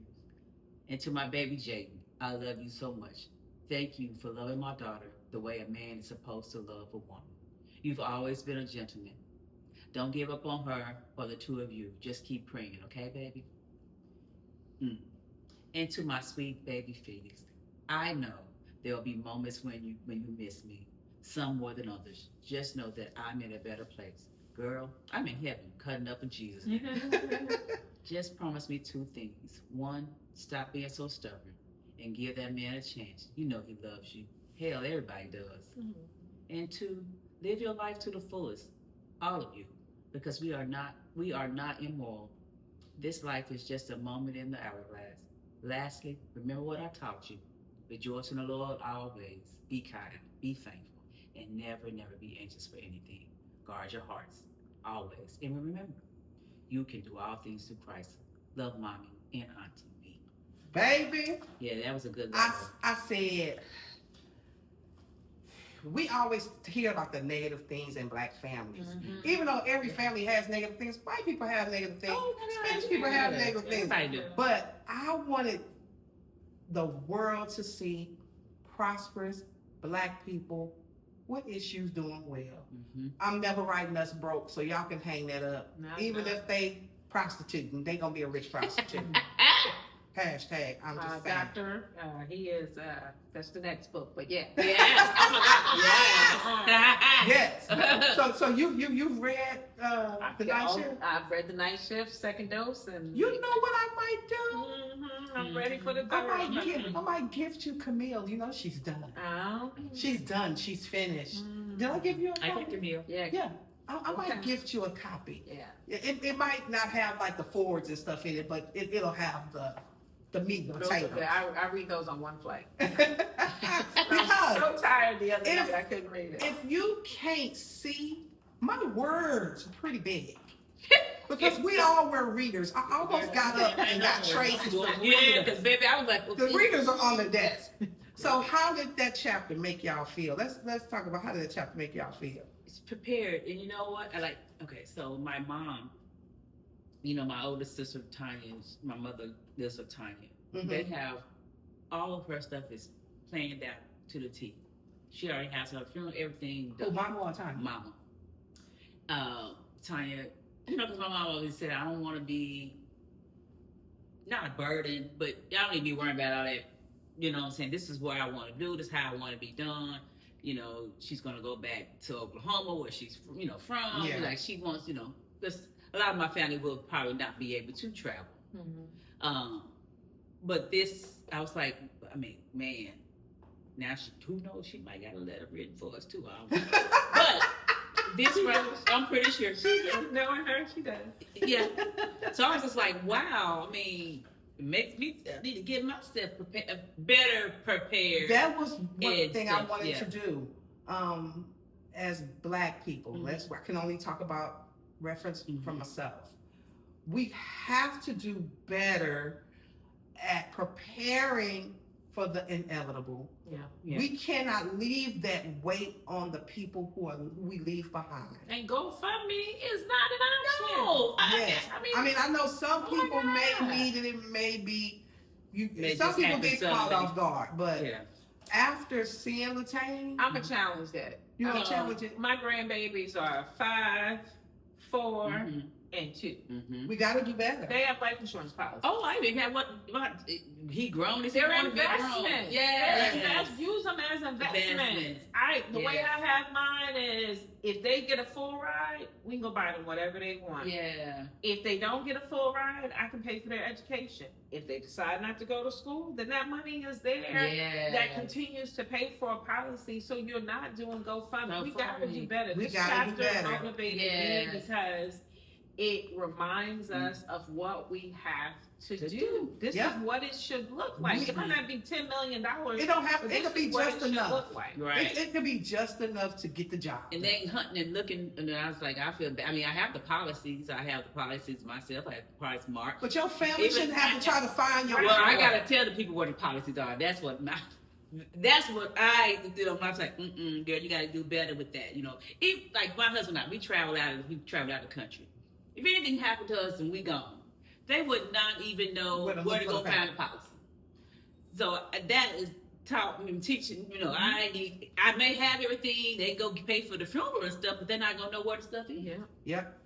And to my baby Jaden, I love you so much. Thank you for loving my daughter the way a man is supposed to love a woman. You've always been a gentleman. Don't give up on her or the two of you. Just keep praying, okay, baby? And to my sweet baby Phoenix, I know there will be moments when you miss me, some more than others. Just know that I'm in a better place. Girl, I'm in heaven, cutting up with Jesus. Just promise me two things. One, stop being so stubborn and give that man a chance. You know he loves you. Hell, everybody does. And two, live your life to the fullest, all of you, because we are not immoral. This life is just a moment in the hourglass. Lastly, remember what I taught you. Rejoice in the Lord always. Be kind, be thankful, and never, never be anxious for anything. Guard your hearts, always. And remember, you can do all things through Christ. Love, Mommy and Auntie B. Baby. Yeah, that was a good letter. I said, we always hear about the negative things in black families. Even though every family has negative things, white people have negative things, Spanish people have negative things. But I wanted the world to see prosperous black people with issues doing well. I'm never writing us broke, so y'all can hang that up. Even if they prostituting, they gonna be a rich prostitute. Hashtag, I'm just saying. Doctor, he is, that's the next book, but yeah. Yes. Oh my God. Yes. Yes. So you've read the night shift? I've read the night shift, second dose, and you know what I might do? I'm ready for the third. I might gift you Camille. You know she's done. Oh. She's done. She's finished. Did I give you a copy? I got Camille. Yeah. I might gift you a copy. Yeah. It might not have like the forwards and stuff in it, but it'll have the meat and potatoes. I read those on one flight. Because I'm so tired the other day I couldn't read it. If you can't see, my words are pretty big. Because we all were readers. I almost got up and got Tracy some readers. Yeah, because baby, I was like, the readers are on the desk. So how did that chapter make y'all feel? Let's talk about how did that chapter make y'all feel? It's prepared, and you know what? So my mom, my oldest sister Tanya, my mother lives with Tanya. They have all of her stuff is planned out to the T. She already has her funeral, everything done. Oh, Mama or Tanya? Mama. Tanya, because my mom always said, I don't want to be, not a burden, but y'all don't need to be worrying about all that. You know what I'm saying? This is what I want to do. This is how I want to be done. She's going to go back to Oklahoma where she's, from. Yeah. Like she wants, because a lot of my family will probably not be able to travel. But this, I was like, man, now who knows? She might got a letter written for us too. But this one, I'm pretty sure she does. Knowing her, she does. Yeah. So I was just like, wow. It makes me I need to get myself better prepared. That was one thing I wanted to do. As black people, I can only talk about reference from myself. We have to do better at preparing for the inevitable. Yeah. We cannot leave that weight on the people we leave behind. And GoFundMe is not an option. No. Yes. I mean, I know some Oh my people may God. need it. It may be They some just people happen get caught suddenly. off guard, but Yeah. after seeing Latane, I'm gonna challenge that. you gonna challenge it. My grandbabies are 5, 4, and 2. We got to do better. They have life insurance policies. Oh, I even have what he grown. They're investments. Yeah. Use them as investments. The way I have mine is if they get a full ride, we can go buy them whatever they want. Yeah. If they don't get a full ride, I can pay for their education. If they decide not to go to school, then that money is there. Yeah. That continues to pay for a policy, so you're not doing GoFundMe. We gotta do better. We This gotta do chapter better. motivated me because it reminds us of what we have to do. This is what it should look like. It might not be $10 million. It don't have. It could be just enough. Right. It could be just enough to get the job. And they hunting and looking, and I was like, I feel bad. I mean, I have the policies. I have the policies myself. I have the policy marked. But your family shouldn't have to try to find your. Well, I gotta tell the people what the policies are. That's what I do. I was like, girl, you gotta do better with that. You know, if like my husband and I, we travel out of the country. If anything happened to us and we gone, they would not even know where to go find a policy. So that is taught me, teaching. You know, I may have everything. They go pay for the funeral and stuff, but they're not gonna know where the stuff is. Yep.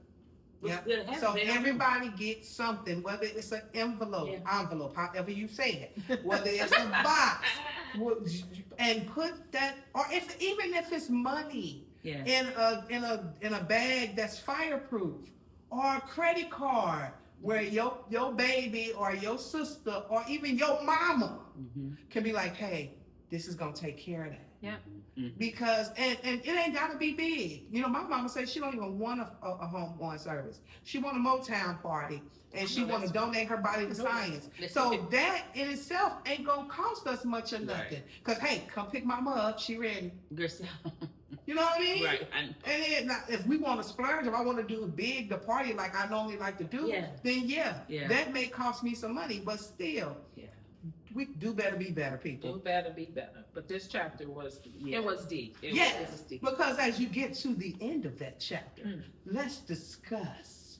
So everybody gets something, whether it's an envelope, however you say it, whether it's a box, and put that, or even if it's money in a bag that's fireproof, or a credit card where your baby or your sister or even your mama can be like, hey, this is gonna take care of that. Yeah. Because and it ain't gotta be big. You know, my mama said she don't even want a homegoing service. She want a Motown party, and she want to donate her body to science. So that in itself ain't gonna cost us much or nothing. Cause hey, come pick mama up, she ready. You know what I mean? Right. And then if we want to splurge, if I want to do big, the party like I normally like to do, then that may cost me some money, but still, we do better be better, people. Do better be better. But this chapter was it was deep. It was deep. Because as you get to the end of that chapter, let's discuss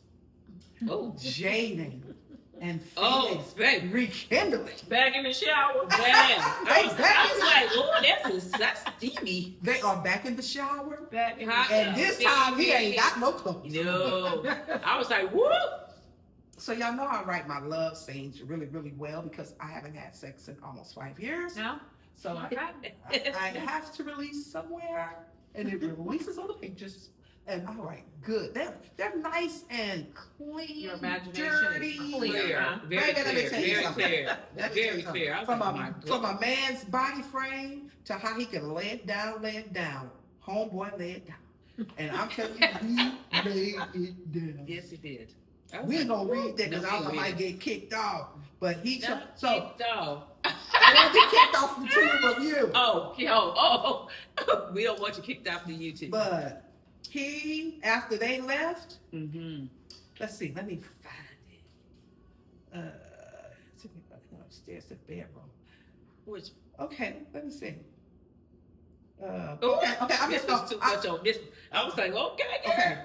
Jaden and Felix rekindling. Back in the shower. I was like, that's steamy. They are back in the shower. Back in the shower. And this time he ain't got no clothes. No. I was like, whoop. So y'all know I write my love scenes really, really well because I haven't had sex in almost 5 years. No. So I have to release somewhere, and it releases on the pictures. And all right, good. They're nice and clean. Your imagination dirty, is clear. Very clear. Very clear. I was From a man's body frame to how he can lay it down. Homeboy lay it down. And I'm telling you, he laid it down. Yes, he did. We ain't gonna read that because I might get kicked off. But he kicked off. I won't be kicked off the two of you. Oh. We don't want you kicked off the YouTube. But he, after they left, let's see, let me find it. Took me upstairs to the bedroom. Okay, let me see. Okay, I'm just gonna. Too much on this. I was like, okay.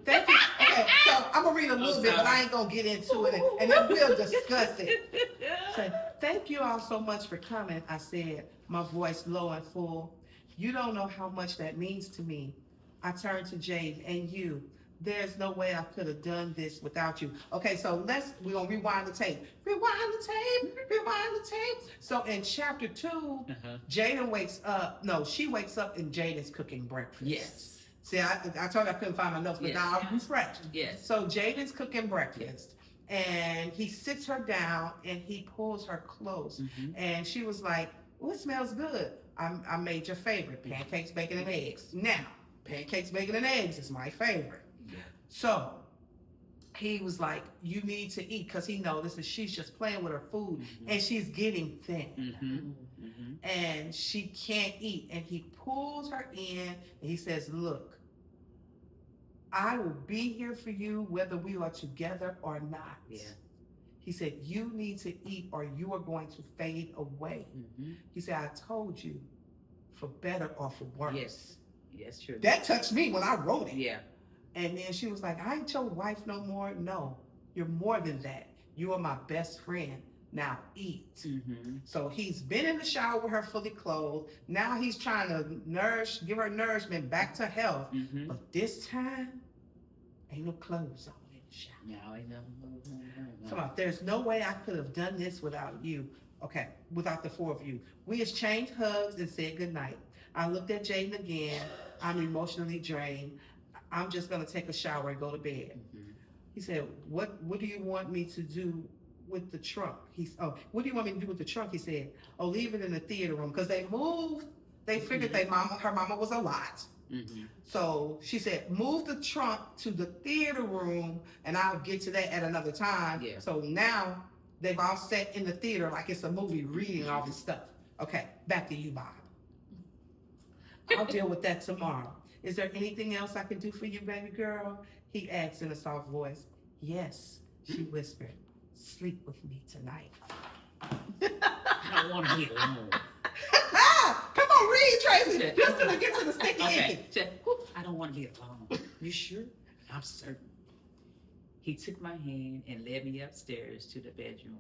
Thank you. Okay, so I'm gonna read a little bit, but I ain't gonna get into it, and then we'll discuss it. So, thank you all so much for coming. I said, my voice low and full. You don't know how much that means to me. I turned to Jade and you. There's no way I could have done this without you. Okay, so we're gonna rewind the tape. Rewind the tape. So in chapter 2, Jaden wakes up. No, she wakes up and Jaden's cooking breakfast. Yes. See, I told you I couldn't find my notes, but now I'm refreshed. Yes. So Jaden's cooking breakfast, and he sits her down and he pulls her close, and she was like, "Oh, it smells good. I made your favorite, pancakes, bacon, and eggs. Now, pancakes, bacon, and eggs is my favorite." Yeah. So he was like, "You need to eat," because he notices she's just playing with her food and she's getting thin. And she can't eat. And he pulls her in and he says, "Look, I will be here for you whether we are together or not." Yeah. He said, "You need to eat or you are going to fade away." He said, "I told you, for better or for worse." Yes, true. That touched me when I wrote it. Yeah. And then she was like, I ain't your wife no more. No, you're more than that. You are my best friend. Now eat. Mm-hmm. So he's been in the shower with her fully clothed. Now he's trying to give her nourishment back to health. Mm-hmm. But this time, ain't no clothes on in the shower. No, I know. Come on, there's no way I could have done this without you. Okay, without the four of you. We exchanged hugs and said goodnight. I looked at Jaden again. I'm emotionally drained. I'm just gonna take a shower and go to bed. Mm-hmm. He said, what do you want me to do with the trunk? What do you want me to do with the trunk? He said, oh, leave it in the theater room. Because they moved, they figured her mama was a lot. Mm-hmm. So she said, move the trunk to the theater room, and I'll get to that at another time. Yeah. So now they've all sat in the theater like it's a movie reading all this stuff. Okay, back to you, Bob. I'll deal with that tomorrow. Is there anything else I can do for you, baby girl? He asked in a soft voice. Yes, she whispered. Sleep with me tonight. I don't want to be alone. Come on, read, Tracy. Just till I get to the sticky icky. I don't want to be alone. You sure? I'm certain. He took my hand and led me upstairs to the bedroom.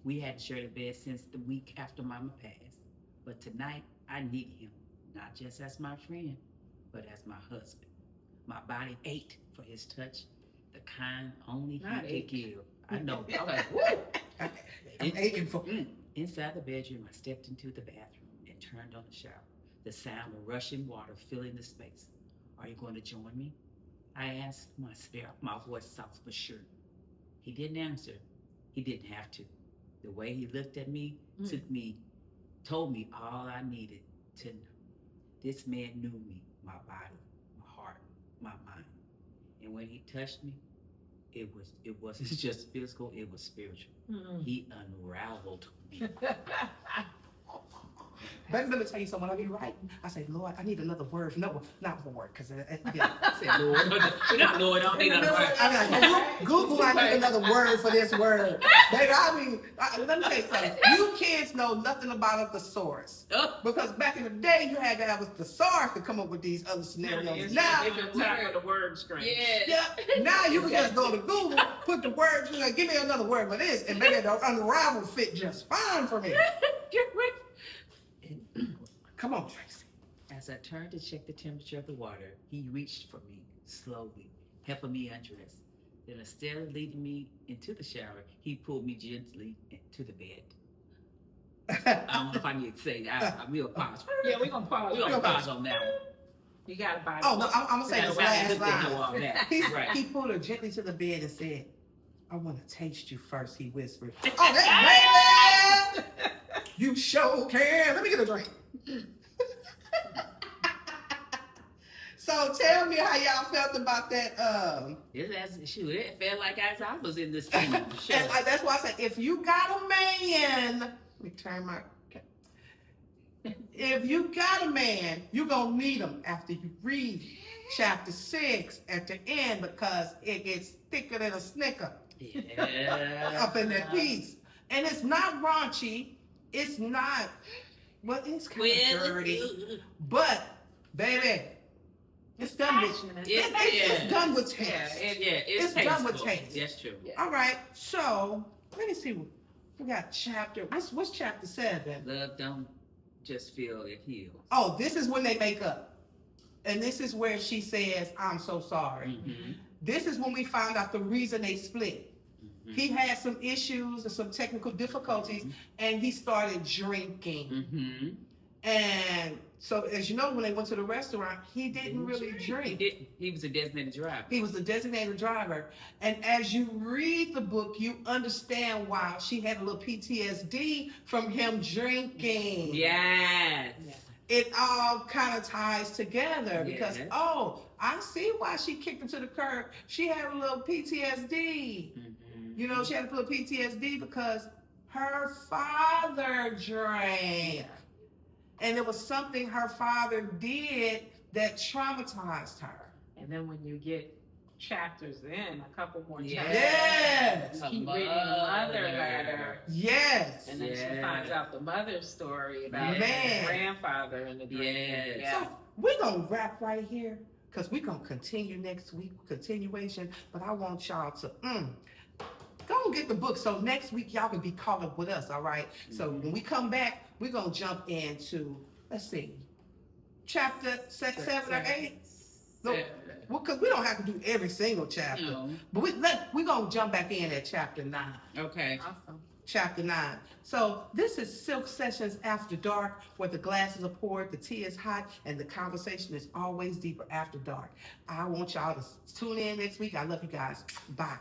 We hadn't shared a bed since the week after Mama passed. But tonight, I needed him, not just as my friend, but as my husband. My body ached for his touch, the kind only he could give. I know. I'm like, woo! I'm aching for. Inside the bedroom, I stepped into the bathroom and turned on the shower. The sound of rushing water filling the space. Are you going to join me? I asked, my voice soft but sure. He didn't answer. He didn't have to. The way he looked at me told me all I needed to know. This man knew me, my body, my heart, my mind. And when he touched me, it wasn't just physical, it was spiritual. He unraveled me. Baby, let me tell you something. When I be writing, I say, Lord, I need another word. No, not word, because I said, Lord, Lord, I don't need another word. I'm like, Google, I need another word for this word. Baby, let me tell you something. You kids know nothing about a thesaurus. Because back in the day, you had to have a thesaurus to come up with these other scenarios. Now, if you're tired of the word screen. Yeah. Now you can just go to Google, put the words, give me another word for this, and maybe it'll unravel fit just fine for me. Come on, Tracy. As I turned to check the temperature of the water, he reached for me slowly, helping me undress. Then instead of leading me into the shower, he pulled me gently into the bed. I don't know if I need to say that. We'll pause. Yeah, we're going to pause. We're going to pause on that one. You got to buy. Oh, no, I'm going to say this last line. Right. He pulled her gently to the bed and said, I want to taste you first, he whispered. Oh, that's baby! You sure can. Let me get a drink. So tell me how y'all felt about that. It felt like as I was in this scene. Sure. And that's why I said, if you got a man, let me turn my. If you got a man, you're gonna need him after you read chapter 6 at the end, because it gets thicker than a snicker. Yeah. Up in that piece, and it's not raunchy. It's not. Well, it's kind of dirty, but baby, it's done with. It's done with taste. It's done with taste. That's true. Yeah. All right, so let me see. We got chapter. What's chapter 7? Love don't just feel it heals. Oh, this is when they make up, and this is where she says, "I'm so sorry." Mm-hmm. This is when we found out the reason they split. He had some issues and some technical difficulties, and he started drinking. And so, as you know, when they went to the restaurant, he didn't really drink. He didn't. He was a designated driver. He was a designated driver. And as you read the book, you understand why she had a little PTSD from him drinking. Yes. It all kind of ties together because, I see why she kicked him to the curb. She had a little PTSD. You know, she had a little PTSD because her father drank. And it was something her father did that traumatized her. And then when you get chapters in, a couple more chapters, Yes. keep reading the mother letter. Yes. And then she finds out the mother's story about her grandfather and the drinking. So we're going to wrap right here. because we're going to continue next week, continuation. But I want y'all to go and get the book so next week y'all can be caught up with us, all right? So when we come back, we're going to jump into, let's see, chapter 7 or 8. So, because we don't have to do every single chapter. No. But we're going to jump back in at chapter 9. Okay. Awesome. Chapter 9. So this is Silk Sessions After Dark, where the glasses are poured, the tea is hot, and the conversation is always deeper after dark. I want y'all to tune in next week. I love you guys. Bye.